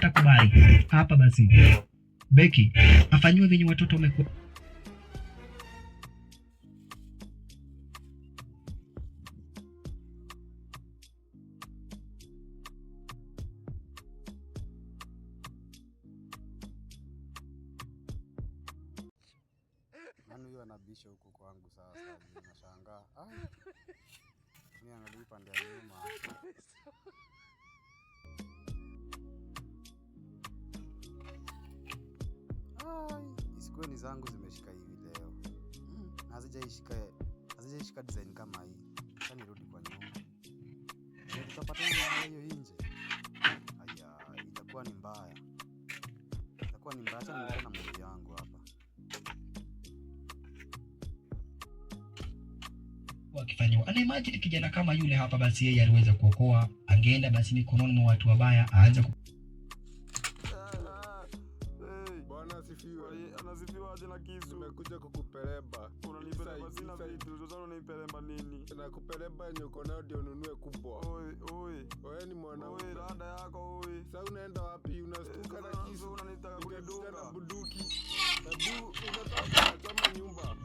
Takubali hapa basi Becky afanywe venye watoto wamekuwa. Nani huyo anabisha huko kwangu sasa? Nashangaa. Mimi angalia pande ya nyuma. Isikuwe ni zangu zimeshika hivi leo. Na hazijaishika design kama hii. Sasa nirudi kwa nyumba. Tutapatana na hiyo nje. Haya, itakuwa ni mbaya. Acha niende na mmoja yangu hapa. Wakifanywa ana imagine kijana kama yule hapa basi yeye aliweza kuokoa, angeenda basi mikononi mwa watu wabaya, aanze Bwana asifiwe. Anasifiwa aje na kisu? Nimekuja kukupeleba. Unanipeleba sina vitu, sasa unanipeleba nini? Nakupeleba yenye uko nayo ndio ununue kubwa. Oi. Wewe ni mwanaume. Oi, dada yako oi. Sasa unaenda wapi? Unastuka na kisu, unanitaka kudunga na bunduki. Hebu unataka kama nyumba.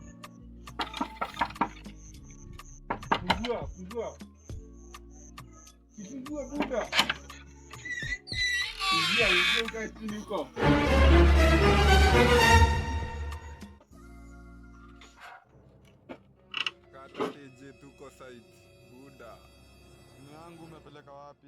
Fungua. Kifungua buda. Ingia ukae chini huko. Kata TJ tuko site. Buda. Simu yangu umepeleka wapi?